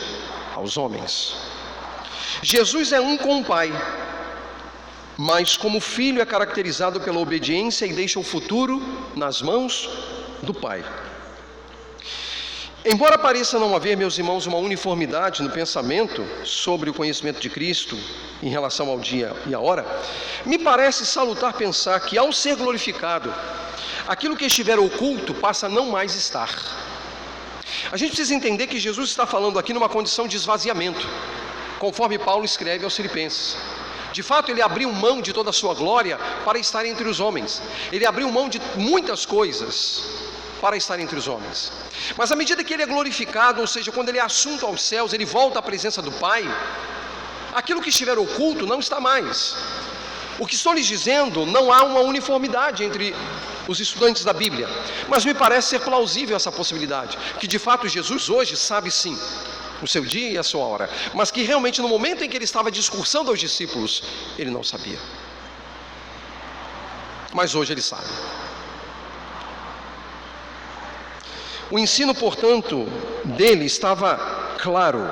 aos homens. Jesus é um com o Pai, mas como filho é caracterizado pela obediência e deixa o futuro nas mãos do Pai. Embora pareça não haver, meus irmãos, uma uniformidade no pensamento sobre o conhecimento de Cristo em relação ao dia e à hora, me parece salutar pensar que, ao ser glorificado, aquilo que estiver oculto passa a não mais estar. A gente precisa entender que Jesus está falando aqui numa condição de esvaziamento, conforme Paulo escreve aos Filipenses. De fato, ele abriu mão de toda a sua glória para estar entre os homens. Ele abriu mão de muitas coisas para estar entre os homens. Mas à medida que ele é glorificado, ou seja, quando ele é assunto aos céus, ele volta à presença do Pai, aquilo que estiver oculto não está mais. O que estou lhes dizendo, não há uma uniformidade entre os estudantes da Bíblia, mas me parece ser plausível essa possibilidade, que de fato Jesus hoje sabe sim o seu dia e a sua hora, mas que realmente no momento em que ele estava discursando aos discípulos, ele não sabia. Mas hoje ele sabe. O ensino, portanto, dele estava claro.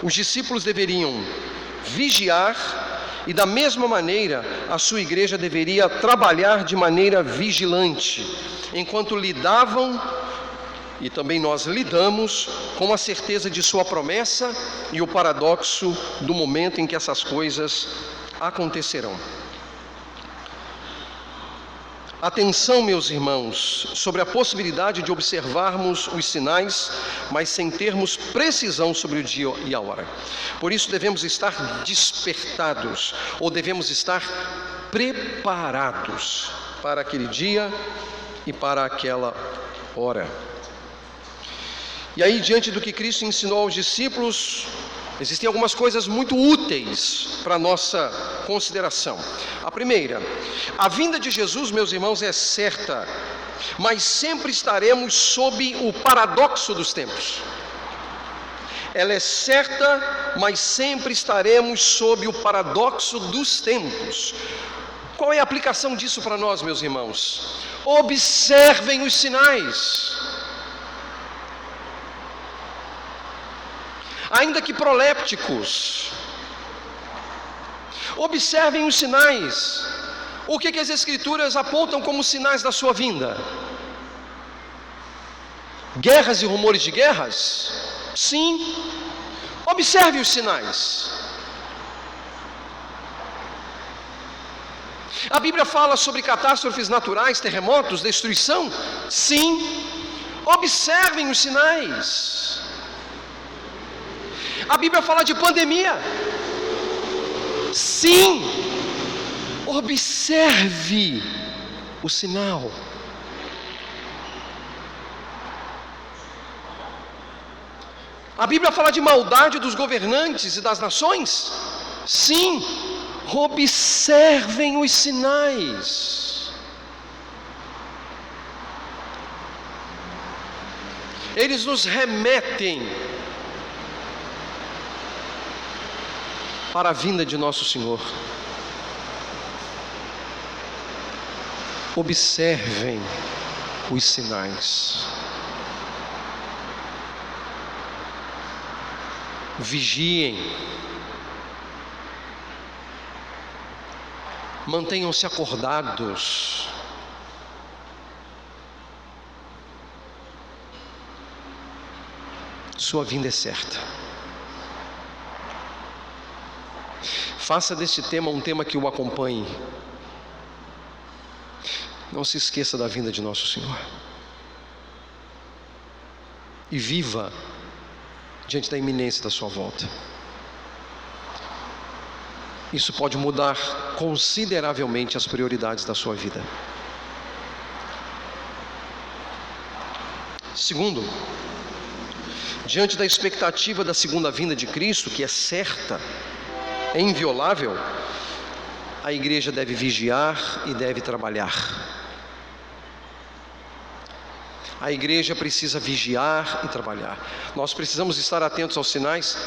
Os discípulos deveriam vigiar e, da mesma maneira, a sua igreja deveria trabalhar de maneira vigilante, enquanto lidavam, e também nós lidamos, com a certeza de sua promessa e o paradoxo do momento em que essas coisas acontecerão. Atenção, meus irmãos, sobre a possibilidade de observarmos os sinais, mas sem termos precisão sobre o dia e a hora. Por isso devemos estar despertados, ou devemos estar preparados para aquele dia e para aquela hora. E aí, diante do que Cristo ensinou aos discípulos, existem algumas coisas muito úteis para a nossa consideração. A primeira, a vinda de Jesus, meus irmãos, é certa, mas sempre estaremos sob o paradoxo dos tempos. Ela é certa, mas sempre estaremos sob o paradoxo dos tempos. Qual é a aplicação disso para nós, meus irmãos? Observem os sinais. Ainda que prolépticos, observem os sinais. O que as Escrituras apontam como sinais da sua vinda? Guerras e rumores de guerras? Sim. Observe os sinais. A Bíblia fala sobre catástrofes naturais, terremotos, destruição? Sim. Observem os sinais. A Bíblia fala de pandemia. Sim. Observe o sinal. A Bíblia fala de maldade dos governantes e das nações? Sim. Observem os sinais. Eles nos remetem para a vinda de nosso Senhor. Observem os sinais. Vigiem. Mantenham-se acordados. Sua vinda é certa. Faça deste tema um tema que o acompanhe. Não se esqueça da vinda de nosso Senhor. E viva diante da iminência da sua volta. Isso pode mudar consideravelmente as prioridades da sua vida. Segundo, diante da expectativa da segunda vinda de Cristo, que é certa, é inviolável, a igreja deve vigiar e deve trabalhar. A igreja precisa vigiar e trabalhar. Nós precisamos estar atentos aos sinais,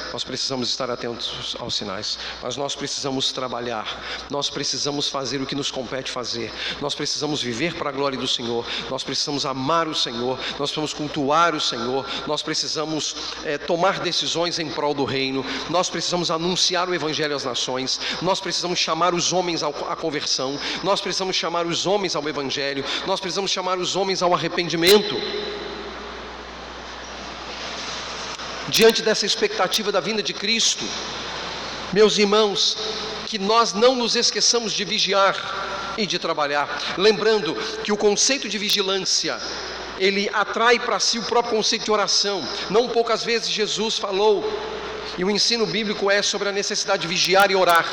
mas nós precisamos trabalhar, nós precisamos fazer o que nos compete fazer, nós precisamos viver para a glória do Senhor, nós precisamos amar o Senhor, nós precisamos cultuar o Senhor, nós precisamos tomar decisões em prol do reino, nós precisamos anunciar o Evangelho às nações, nós precisamos chamar os homens à conversão, nós precisamos chamar os homens ao Evangelho, nós precisamos chamar os homens ao arrependimento. Diante dessa expectativa da vinda de Cristo, meus irmãos, que nós não nos esqueçamos de vigiar e de trabalhar, lembrando que o conceito de vigilância, ele atrai para si o próprio conceito de oração. Não poucas vezes Jesus falou, e o ensino bíblico é sobre a necessidade de vigiar e orar.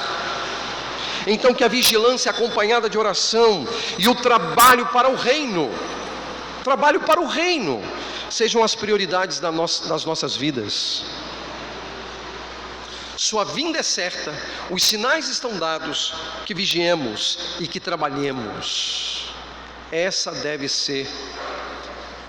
Então que a vigilância acompanhada de oração e o trabalho para o reino, sejam as prioridades das nossas vidas. Sua vinda é certa, os sinais estão dados, que vigiemos e que trabalhemos. Estas devem ser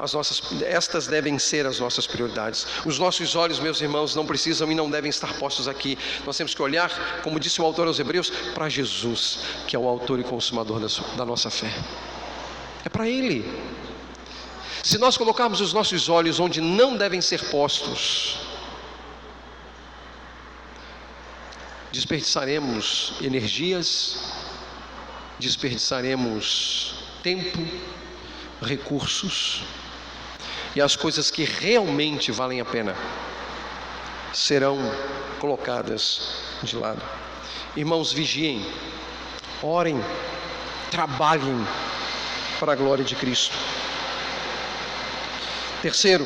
as nossas prioridades. Os nossos olhos, meus irmãos, não precisam e não devem estar postos aqui. Nós temos que olhar, como disse o autor aos Hebreus, para Jesus, que é o autor e consumador da nossa fé. É para Ele. Se nós colocarmos os nossos olhos onde não devem ser postos, desperdiçaremos energias, desperdiçaremos tempo, recursos, e as coisas que realmente valem a pena serão colocadas de lado. Irmãos, vigiem, orem, trabalhem para a glória de Cristo. Terceiro,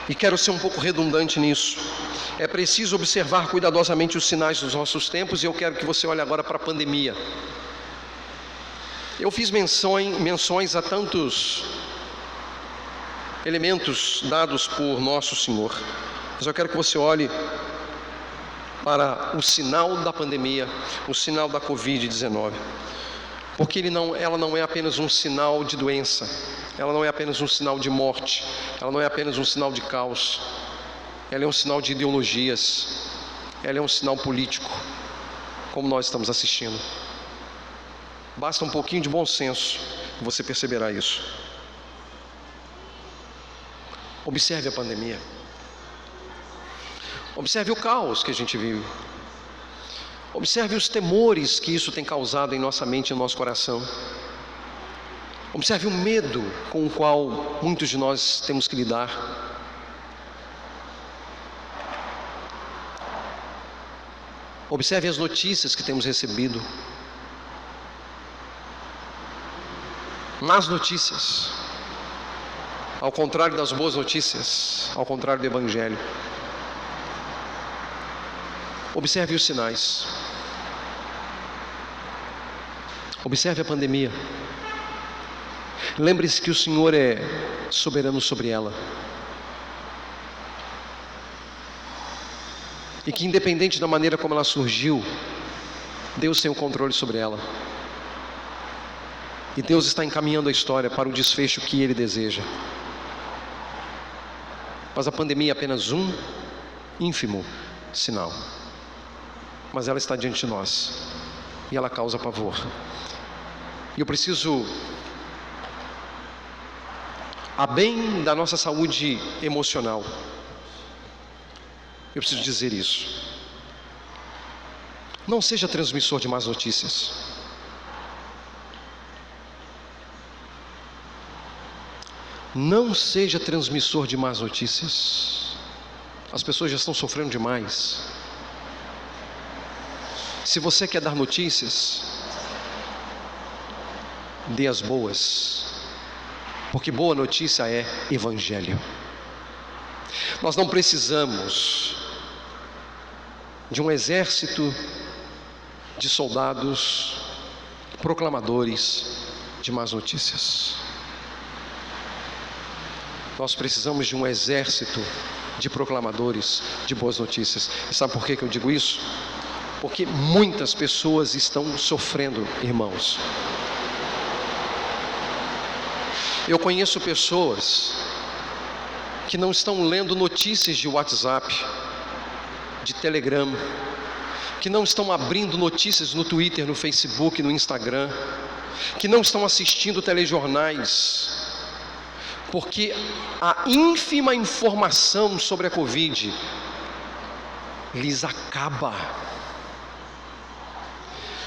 e quero ser um pouco redundante nisso, é preciso observar cuidadosamente os sinais dos nossos tempos, e eu quero que você olhe agora para a pandemia. Eu fiz menções a tantos elementos dados por nosso Senhor, mas eu quero que você olhe para o sinal da pandemia, o sinal da Covid-19, porque ela não é apenas um sinal de doença, ela não é apenas um sinal de morte, ela não é apenas um sinal de caos, ela é um sinal de ideologias, ela é um sinal político, como nós estamos assistindo. Basta um pouquinho de bom senso, e você perceberá isso. Observe a pandemia, observe o caos que a gente vive, observe os temores que isso tem causado em nossa mente e no nosso coração. Observe o medo com o qual muitos de nós temos que lidar. Observe as notícias que temos recebido. Más notícias, ao contrário das boas notícias, ao contrário do Evangelho. Observe os sinais. Observe a pandemia. Lembre-se que o Senhor é soberano sobre ela. E que independente da maneira como ela surgiu, Deus tem o controle sobre ela. E Deus está encaminhando a história para o desfecho que Ele deseja. Mas a pandemia é apenas um ínfimo sinal. Mas ela está diante de nós. E ela causa pavor. E eu preciso, a bem da nossa saúde emocional, eu preciso dizer isso. Não seja transmissor de más notícias. Não seja transmissor de más notícias. As pessoas já estão sofrendo demais. Se você quer dar notícias, dê as boas, porque boa notícia é Evangelho. Nós não precisamos de um exército de soldados proclamadores de más notícias. Nós precisamos de um exército de proclamadores de boas notícias. E sabe por que eu digo isso? Porque muitas pessoas estão sofrendo, irmãos. Eu conheço pessoas que não estão lendo notícias de WhatsApp, de Telegram, que não estão abrindo notícias no Twitter, no Facebook, no Instagram, que não estão assistindo telejornais, porque a ínfima informação sobre a Covid lhes acaba.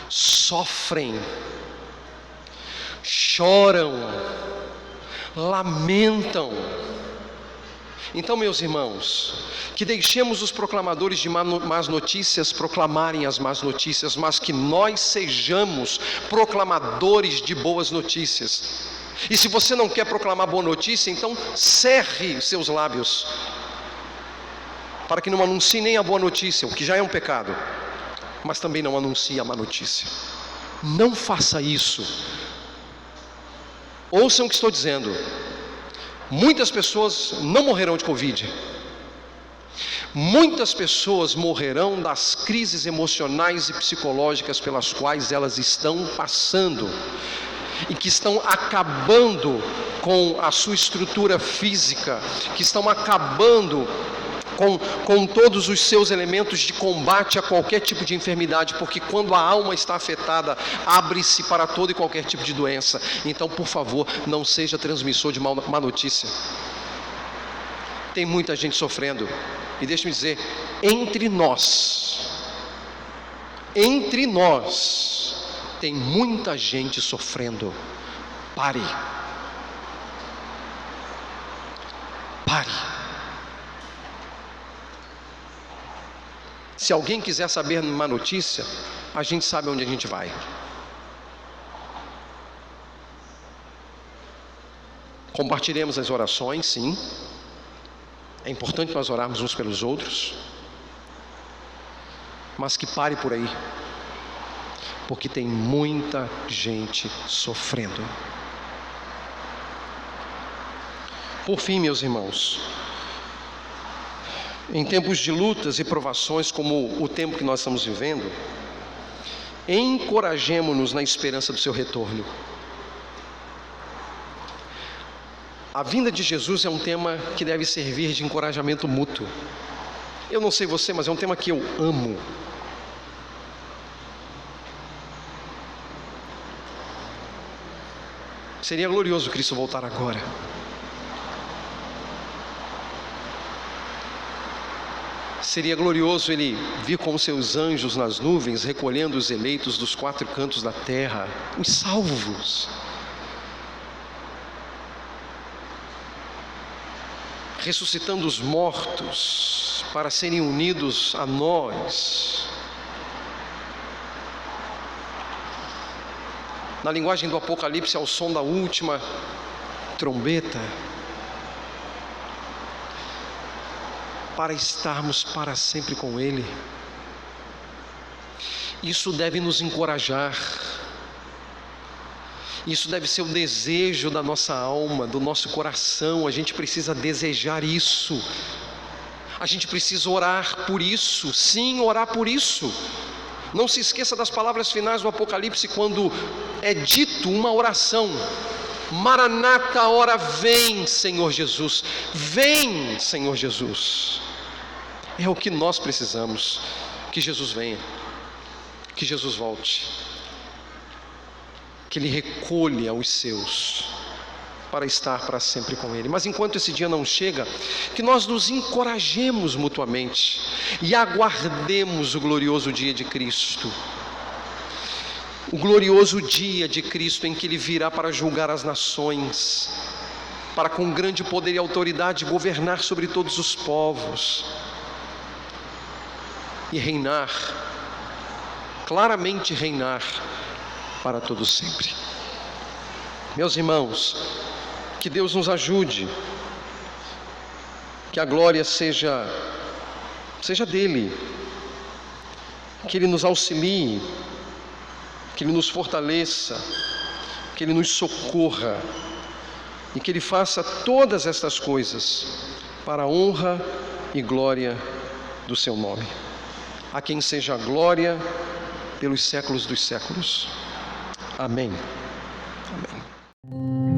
Sofrem, choram, lamentam. Então, meus irmãos, que deixemos os proclamadores de más notícias proclamarem as más notícias, mas que nós sejamos proclamadores de boas notícias. E se você não quer proclamar boa notícia, então cerre seus lábios, para que não anuncie nem a boa notícia, o que já é um pecado, mas também não anuncie a má notícia. Não faça isso. Ouçam o que estou dizendo. Muitas pessoas não morrerão de Covid. Muitas pessoas morrerão das crises emocionais e psicológicas pelas quais elas estão passando e que estão acabando com a sua estrutura física, que estão acabando com todos os seus elementos de combate a qualquer tipo de enfermidade, porque quando a alma está afetada, abre-se para todo e qualquer tipo de doença. Então, por favor, não seja transmissor de má notícia. Tem muita gente sofrendo, e deixe-me dizer, entre nós, tem muita gente sofrendo. Pare. Se alguém quiser saber uma notícia, a gente sabe onde a gente vai. Compartilhemos as orações, sim. É importante nós orarmos uns pelos outros. Mas que pare por aí. Porque tem muita gente sofrendo. Por fim, meus irmãos, em tempos de lutas e provações como o tempo que nós estamos vivendo, encorajemo-nos na esperança do seu retorno. A vinda de Jesus é um tema que deve servir de encorajamento mútuo. Eu não sei você, mas é um tema que eu amo. Seria glorioso Cristo voltar agora. Seria glorioso Ele vir com seus anjos nas nuvens, recolhendo os eleitos dos 4 cantos da terra, os salvos. Ressuscitando os mortos para serem unidos a nós. Na linguagem do Apocalipse, ao som da última trombeta, para estarmos para sempre com Ele. Isso deve nos encorajar. Isso deve ser o desejo da nossa alma, do nosso coração. A gente precisa desejar isso. A gente precisa orar por isso. Sim, orar por isso. Não se esqueça das palavras finais do Apocalipse, quando é dito uma oração: Maranata, a hora vem, Senhor Jesus. Vem, Senhor Jesus. É o que nós precisamos. Que Jesus venha. Que Jesus volte. Que Ele recolha os seus para estar para sempre com Ele. Mas enquanto esse dia não chega, que nós nos encorajemos mutuamente e aguardemos o glorioso dia de Cristo. O glorioso dia de Cristo em que Ele virá para julgar as nações, para com grande poder e autoridade governar sobre todos os povos e reinar, claramente reinar para todo sempre. Meus irmãos, que Deus nos ajude, que a glória seja dele, que Ele nos auxilie, que Ele nos fortaleça, que Ele nos socorra e que Ele faça todas estas coisas para a honra e glória do seu nome. A quem seja a glória pelos séculos dos séculos. Amém. Amém.